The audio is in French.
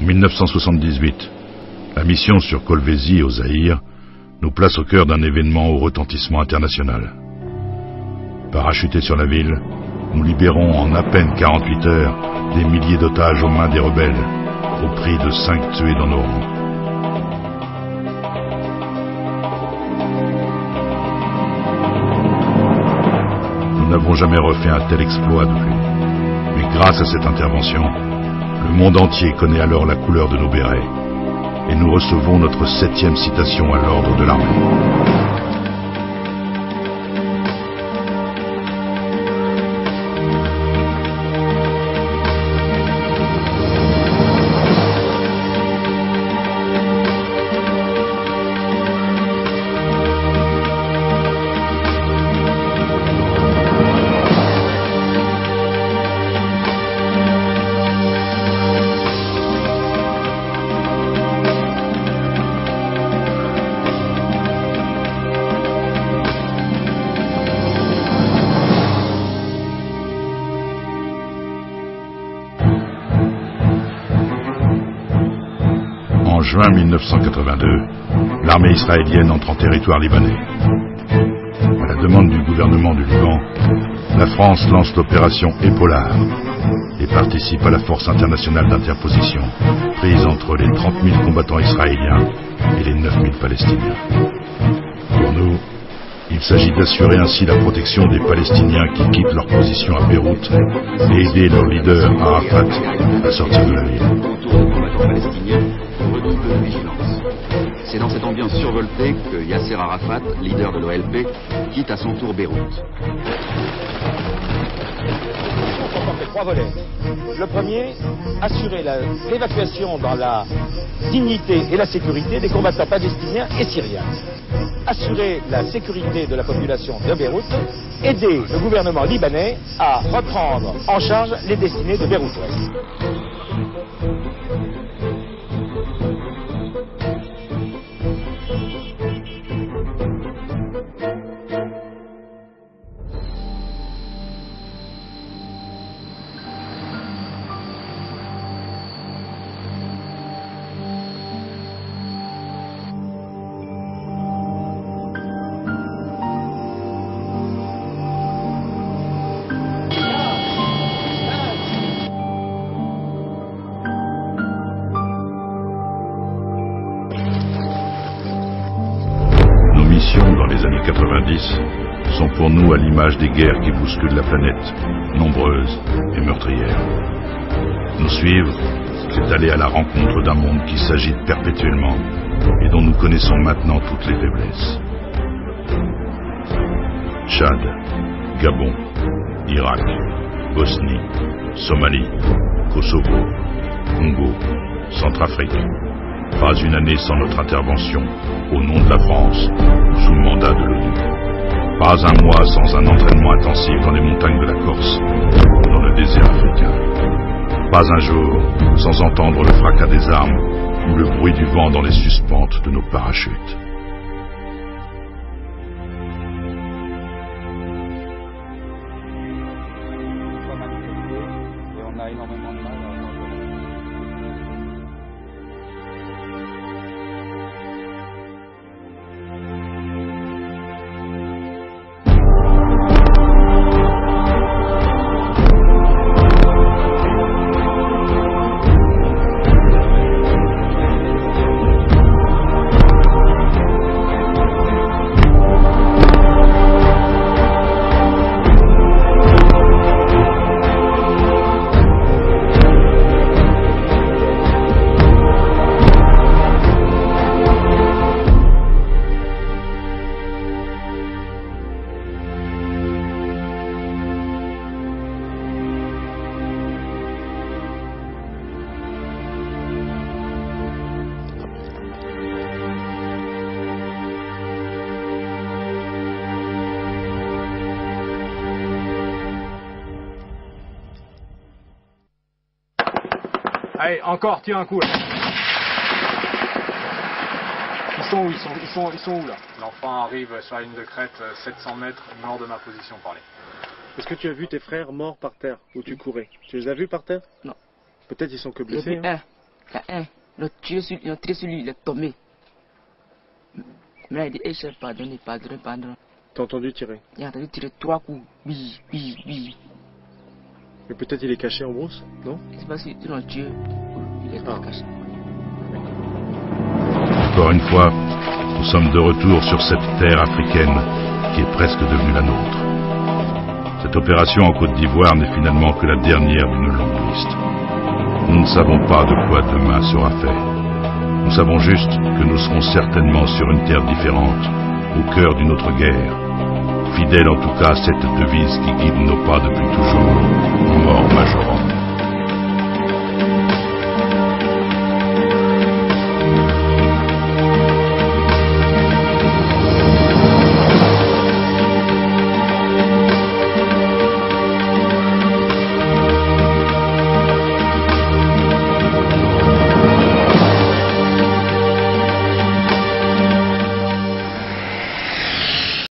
En 1978, la mission sur Kolwezi au Zaïre nous place au cœur d'un événement au retentissement international. Parachutés sur la ville, nous libérons en à peine 48 heures des milliers d'otages aux mains des rebelles, au prix de 5 tués dans nos rangs. Nous n'avons jamais refait un tel exploit depuis. Mais grâce à cette intervention, le monde entier connaît alors la couleur de nos bérets. Et nous recevons notre 7e citation à l'ordre de l'armée. En juin 1982, l'armée israélienne entre en territoire libanais. À la demande du gouvernement du Liban, la France lance l'opération Épaulard et participe à la force internationale d'interposition prise entre les 30 000 combattants israéliens et les 9 000 Palestiniens. Pour nous, il s'agit d'assurer ainsi la protection des Palestiniens qui quittent leur position à Beyrouth et aider leur leader Arafat à sortir de la ville. C'est dans cette ambiance survoltée que Yasser Arafat, leader de l'OLP, quitte à son tour Beyrouth. Comportait 3 volets. Le premier, assurer l'évacuation dans la dignité et la sécurité des combattants palestiniens et syriens. Assurer la sécurité de la population de Beyrouth, aider le gouvernement libanais à reprendre en charge les destinées de Beyrouth-Ouest. Dans les années 90 sont pour nous à l'image des guerres qui bousculent la planète, nombreuses et meurtrières. Nous suivre, c'est aller à la rencontre d'un monde qui s'agite perpétuellement et dont nous connaissons maintenant toutes les faiblesses. Tchad, Gabon, Irak, Bosnie, Somalie, Kosovo, Congo, Centrafrique. Pas une année sans notre intervention, au nom de la France, sous le mandat de l'ONU. Pas un mois sans un entraînement intensif dans les montagnes de la Corse, dans le désert africain. Pas un jour sans entendre le fracas des armes ou le bruit du vent dans les suspentes de nos parachutes. Allez, encore, tiens un coup là. Ils sont où ils sont où là? L'enfant arrive sur la ligne de crête, 700 mètres nord de ma position parlée. Est-ce que tu as vu tes frères morts par terre, où tu courais? Tu les as vus par terre? Non. Peut-être ils sont que blessés. Hein? Il y a un, ils ont tiré sur lui, il est tombé. Mais là, il dit, chef, pardonnez. T'as entendu tirer? Il a entendu tirer 3 coups. Oui. Mais peut-être il est caché en brousse, non? C'est parce qu'ils l'ont tué, il est caché. Encore une fois, nous sommes de retour sur cette terre africaine qui est presque devenue la nôtre. Cette opération en Côte d'Ivoire n'est finalement que la dernière d'une longue liste. Nous ne savons pas de quoi demain sera fait. Nous savons juste que nous serons certainement sur une terre différente, au cœur d'une autre guerre, fidèle en tout cas à cette devise qui guide nos pas depuis toujours, mort